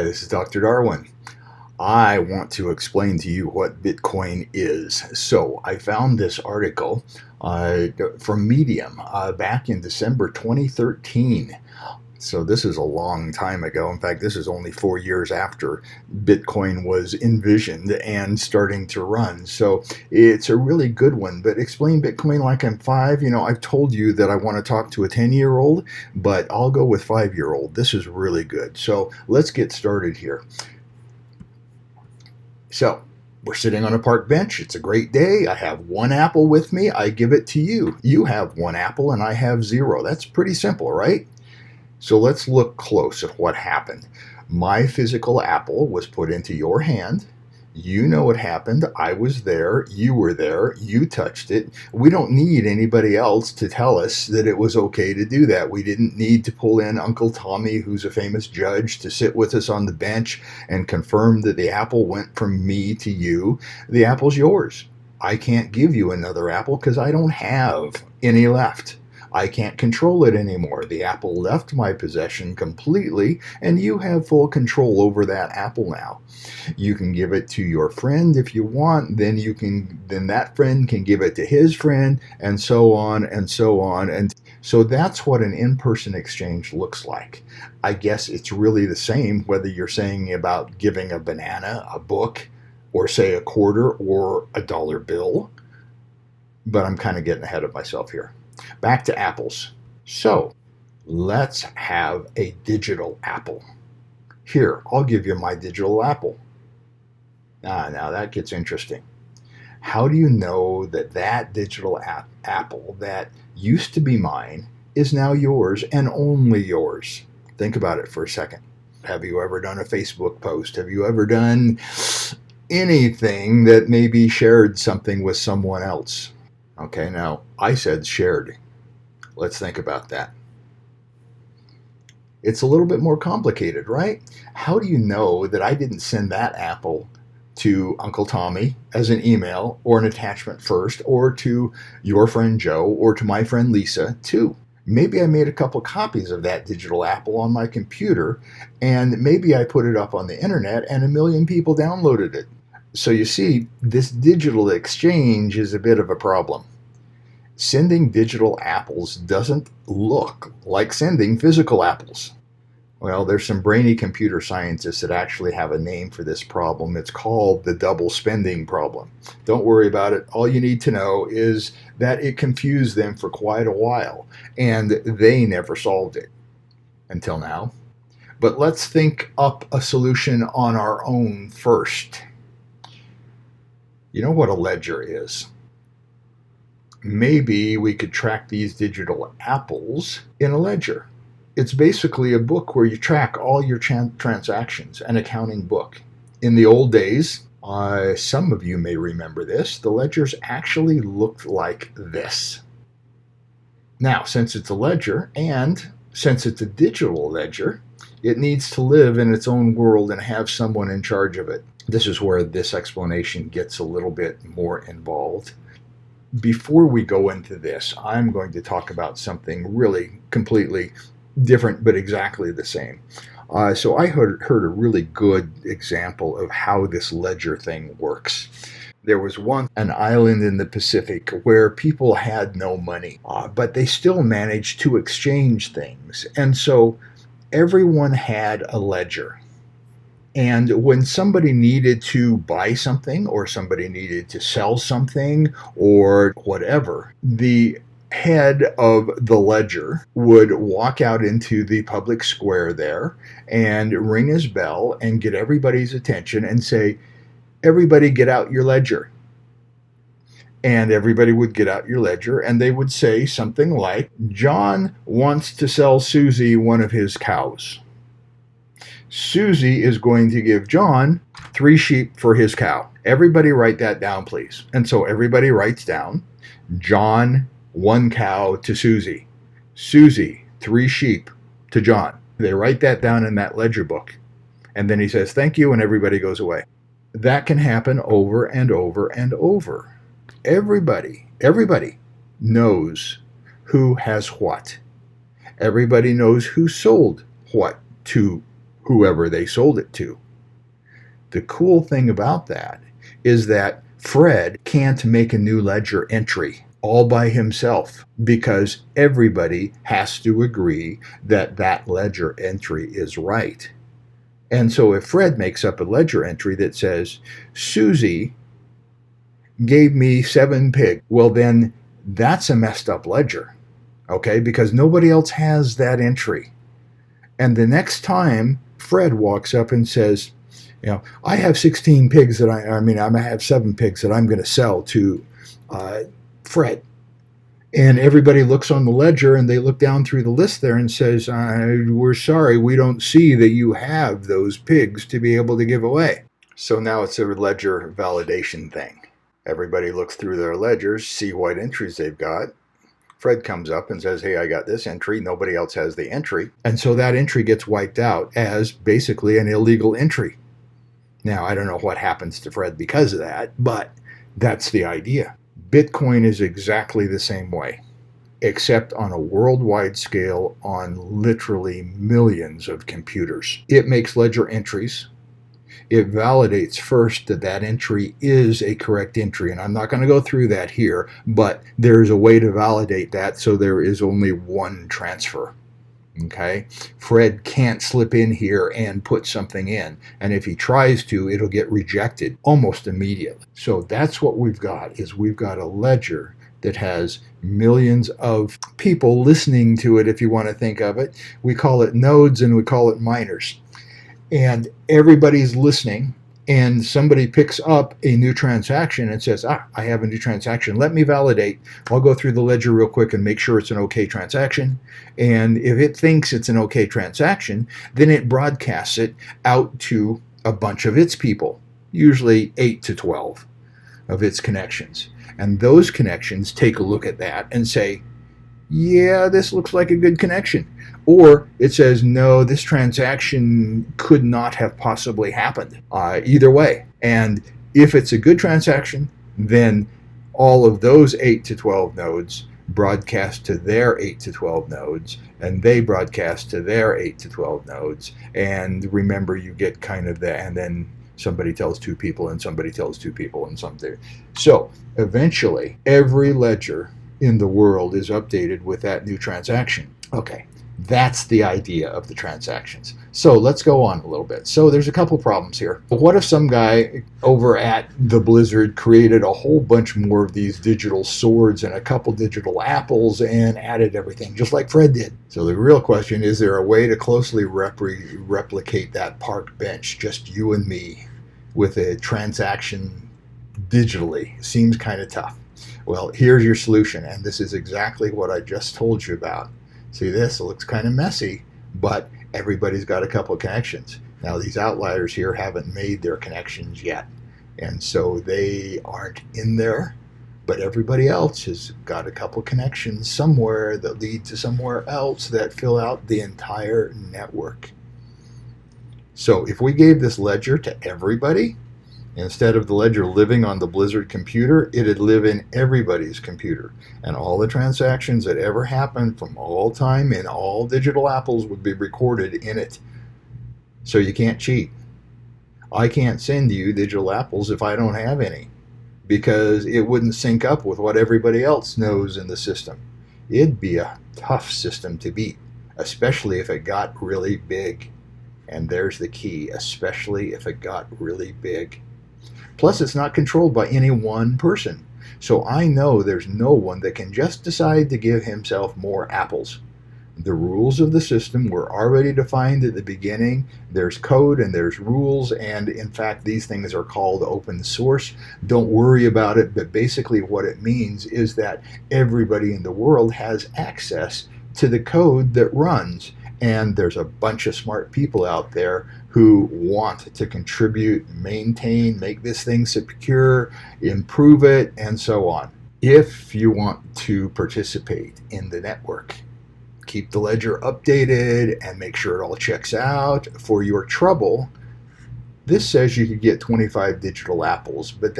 This is Dr. Darwin. I want to explain to you what Bitcoin is. So I found this article from Medium back in December 2013. So this is a long time ago. In fact, this is only 4 years after Bitcoin was envisioned and starting to run. So it's a really good one. But explain Bitcoin like I'm five. I've told you that I want to talk to a 10-year-old, but I'll go with 5-year-old. This is really good. So let's get started here. So we're sitting on a park bench. It's a great day. I have one apple with me. I give it to you. You have one apple and I have 0. That's pretty simple, right? So let's look close at what happened. My physical apple was put into your hand. You know what happened. I was there. You were there. You touched it. We don't need anybody else to tell us that it was okay to do that. We didn't need to pull in Uncle Tommy, who's a famous judge, to sit with us on the bench and confirm that the apple went from me to you. The apple's yours. I can't give you another apple because I don't have any left. I can't control it anymore. The apple left my possession completely, and you have full control over that apple now. You can give it to your friend if you want, then that friend can give it to his friend, and so on and so on. And so that's what an in-person exchange looks like. I guess it's really the same whether you're saying about giving a banana, a book, or say a quarter or a dollar bill. But I'm kind of getting ahead of myself here. Back to apples. So let's have a digital apple. Here, I'll give you my digital apple. Now that gets interesting. How do you know that digital apple that used to be mine is now yours and only yours? Think about it for a second. Have you ever done a Facebook post? Have you ever done anything that maybe shared something with someone else? Okay, now I said shared. Let's think about that. It's a little bit more complicated, right? How do you know that I didn't send that apple to Uncle Tommy as an email or an attachment first, or to your friend Joe, or to my friend Lisa too? Maybe I made a couple copies of that digital apple on my computer, and maybe I put it up on the internet and 1 million people downloaded it. So you see, this digital exchange is a bit of a problem. Sending digital apples doesn't look like sending physical apples. Well, there's some brainy computer scientists that actually have a name for this problem. It's called the double spending problem. Don't worry about it. All you need to know is that it confused them for quite a while, and they never solved it until now. But let's think up a solution on our own first. You know what a ledger is? Maybe we could track these digital apples in a ledger. It's basically a book where you track all your transactions, an accounting book. In the old days, some of you may remember this, the ledgers actually looked like this. Now, since it's a ledger and since it's a digital ledger, it needs to live in its own world and have someone in charge of it. This is where this explanation gets a little bit more involved. Before we go into this, I'm going to talk about something really completely different, but exactly the same. So I heard a really good example of how this ledger thing works. There was an island in the Pacific where people had no money, but they still managed to exchange things. And so everyone had a ledger. And when somebody needed to buy something or somebody needed to sell something or whatever, the head of the ledger would walk out into the public square there and ring his bell and get everybody's attention and say, "Everybody get out your ledger." And everybody would get out your ledger and they would say something like, "John wants to sell Susie one of his cows. Susie is going to give John 3 sheep for his cow. Everybody write that down, please." And so everybody writes down, John, 1 cow to Susie. Susie, 3 sheep to John. They write that down in that ledger book. And then he says, "Thank you," and everybody goes away. That can happen over and over and over. Everybody knows who has what. Everybody knows who sold what to whoever they sold it to. The cool thing about that is that Fred can't make a new ledger entry all by himself because everybody has to agree that that ledger entry is right. And so if Fred makes up a ledger entry that says, Susie gave me 7 pigs, well, then that's a messed up ledger, okay? Because nobody else has that entry. And the next time Fred walks up and says, I have 16 pigs that I have 7 pigs that I'm going to sell to Fred. And everybody looks on the ledger and they look down through the list there and says, we're sorry, we don't see that you have those pigs to be able to give away. So now it's a ledger validation thing. Everybody looks through their ledgers, see what entries they've got. Fred comes up and says, hey, I got this entry. Nobody else has the entry. And so that entry gets wiped out as basically an illegal entry. Now, I don't know what happens to Fred because of that, but that's the idea. Bitcoin is exactly the same way, except on a worldwide scale on literally millions of computers. It makes ledger entries. It validates first that that entry is a correct entry. And I'm not going to go through that here, but there's a way to validate that so there is only one transfer. Okay, Fred can't slip in here and put something in. And if he tries to, it'll get rejected almost immediately. So that's what we've got, is we've got a ledger that has millions of people listening to it, if you want to think of it. We call it nodes and we call it miners. And everybody's listening, and somebody picks up a new transaction and says, I have a new transaction. Let me validate. I'll go through the ledger real quick and make sure it's an okay transaction. And if it thinks it's an okay transaction, then it broadcasts it out to a bunch of its people, usually 8 to 12 of its connections. And those connections take a look at that and say, yeah, this looks like a good connection. Or it says, no, this transaction could not have possibly happened. Either way. And if it's a good transaction, then all of those 8 to 12 nodes broadcast to their 8 to 12 nodes, and they broadcast to their 8 to 12 nodes. And remember, you get kind of that, and then somebody tells 2 people, and somebody tells 2 people, and something. So eventually, every ledger in the world is updated with that new transaction. Okay, that's the idea of the transactions. So let's go on a little bit. So there's a couple problems here. What if some guy over at the Blizzard created a whole bunch more of these digital swords and a couple digital apples and added everything, just like Fred did? So the real question is there a way to closely replicate that park bench, just you and me, with a transaction digitally? Seems kind of tough. Well, here's your solution, and this is exactly what I just told you about. See this? It looks kind of messy, but everybody's got a couple of connections. Now, these outliers here haven't made their connections yet, and so they aren't in there, but everybody else has got a couple connections somewhere that lead to somewhere else that fill out the entire network. So if we gave this ledger to everybody, instead of the ledger living on the Blizzard computer, it'd live in everybody's computer. And all the transactions that ever happened from all time in all digital apples would be recorded in it. So you can't cheat. I can't send you digital apples if I don't have any, because it wouldn't sync up with what everybody else knows in the system. It'd be a tough system to beat, especially if it got really big. And there's the key, especially if it got really big. Plus, it's not controlled by any one person. So I know there's no one that can just decide to give himself more apples. The rules of the system were already defined at the beginning. There's code and there's rules, and in fact, these things are called open source. Don't worry about it, but basically what it means is that everybody in the world has access to the code that runs. And there's a bunch of smart people out there who want to contribute, maintain, make this thing secure, improve it, and so on. If you want to participate in the network, keep the ledger updated and make sure it all checks out. For your trouble, This says you could get 25 digital apples, but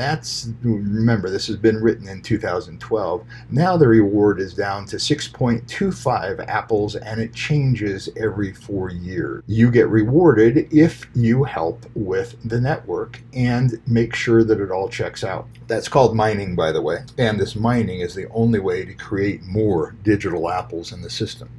remember, this has been written in 2012. Now the reward is down to 6.25 apples, and it changes every 4 years. You get rewarded if you help with the network and make sure that it all checks out. That's called mining, by the way, and this mining is the only way to create more digital apples in the system.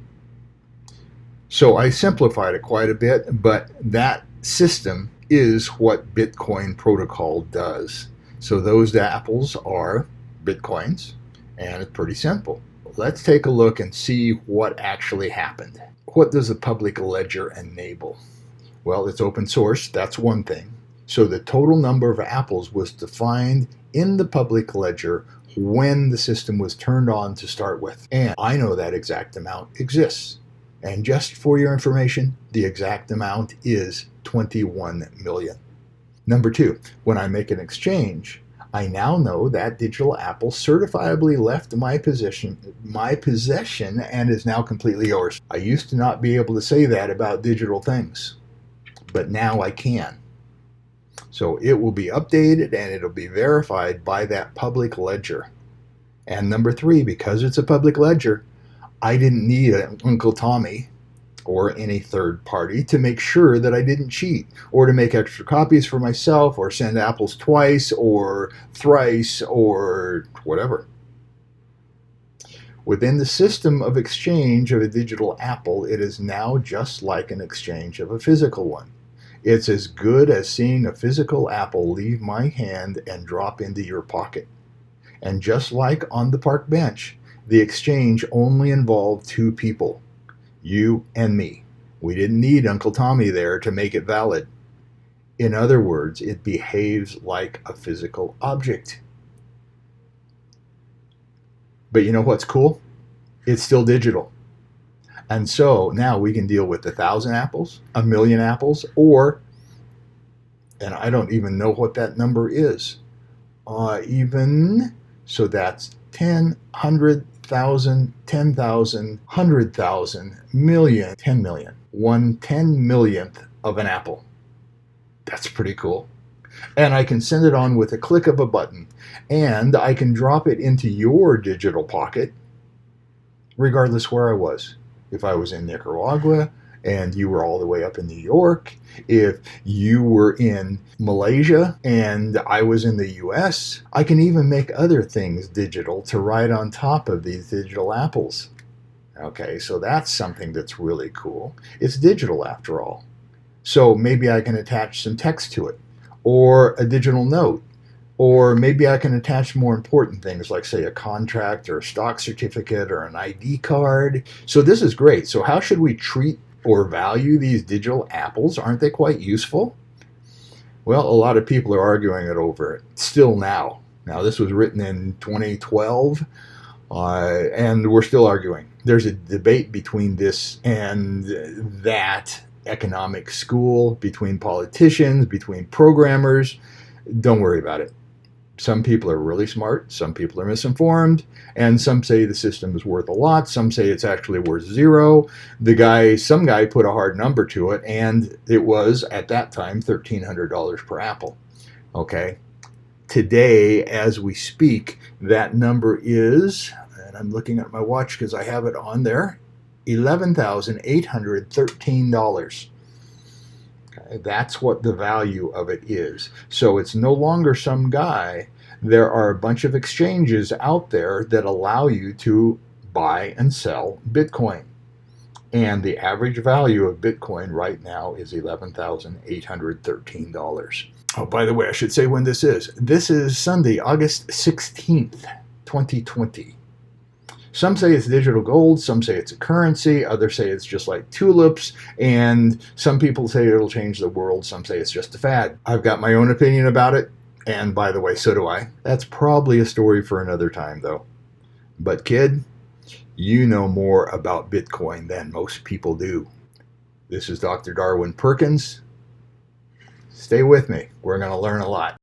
So I simplified it quite a bit, but that system is what Bitcoin protocol does. So those apples are Bitcoins, and it's pretty simple. Let's take a look and see what actually happened. What does the public ledger enable? Well, it's open source, that's one thing. So the total number of apples was defined in the public ledger when the system was turned on to start with. And I know that exact amount exists. And just for your information, the exact amount is 21 million. Number 2, when I make an exchange, I now know that digital apple certifiably left my possession and is now completely yours. I used to not be able to say that about digital things, but now I can. So it will be updated and it'll be verified by that public ledger. And number 3, because it's a public ledger, I didn't need Uncle Tommy or any third party to make sure that I didn't cheat, or to make extra copies for myself, or send apples twice or thrice or whatever. Within the system of exchange of a digital apple, it is now just like an exchange of a physical one. It's as good as seeing a physical apple leave my hand and drop into your pocket. And just like on the park bench, the exchange only involved 2 people, you and me. We didn't need Uncle Tommy there to make it valid. In other words, it behaves like a physical object. But you know what's cool? It's still digital. And so now we can deal with 1,000 apples, 1,000,000 apples, or, and I don't even know what that number is, so that's 10, 100,000, 10,000, 100,000, million, 10 million. 1/10,000,000th of an apple. That's pretty cool. And I can send it on with a click of a button. And I can drop it into your digital pocket, regardless where I was. If I was in Nicaragua and you were all the way up in New York, if you were in Malaysia and I was in the US, I can even make other things digital to ride on top of these digital apples. Okay, so that's something that's really cool. It's digital after all. So maybe I can attach some text to it, or a digital note, or maybe I can attach more important things like, say, a contract or a stock certificate or an ID card. So this is great. So how should we treat or value these digital apples? Aren't they quite useful? Well, a lot of people are arguing it over it still now. Now, this was written in 2012, and we're still arguing. There's a debate between this and that economic school, between politicians, between programmers. Don't worry about it. Some people are really smart, some people are misinformed, and some say the system is worth a lot, some say it's actually worth 0. Some guy put a hard number to it, and it was, at that time, $1,300 per apple. Okay? Today, as we speak, that number is, and I'm looking at my watch because I have it on there, $11,813. That's what the value of it is. So it's no longer some guy. There are a bunch of exchanges out there that allow you to buy and sell Bitcoin. And the average value of Bitcoin right now is $11,813. Oh, by the way, I should say when this is. This is Sunday, August 16th, 2020. Some say it's digital gold, some say it's a currency, others say it's just like tulips, and some people say it'll change the world, some say it's just a fad. I've got my own opinion about it, and by the way, so do I. That's probably a story for another time, though. But kid, you know more about Bitcoin than most people do. This is Dr. Darwin Perkins. Stay with me. We're going to learn a lot.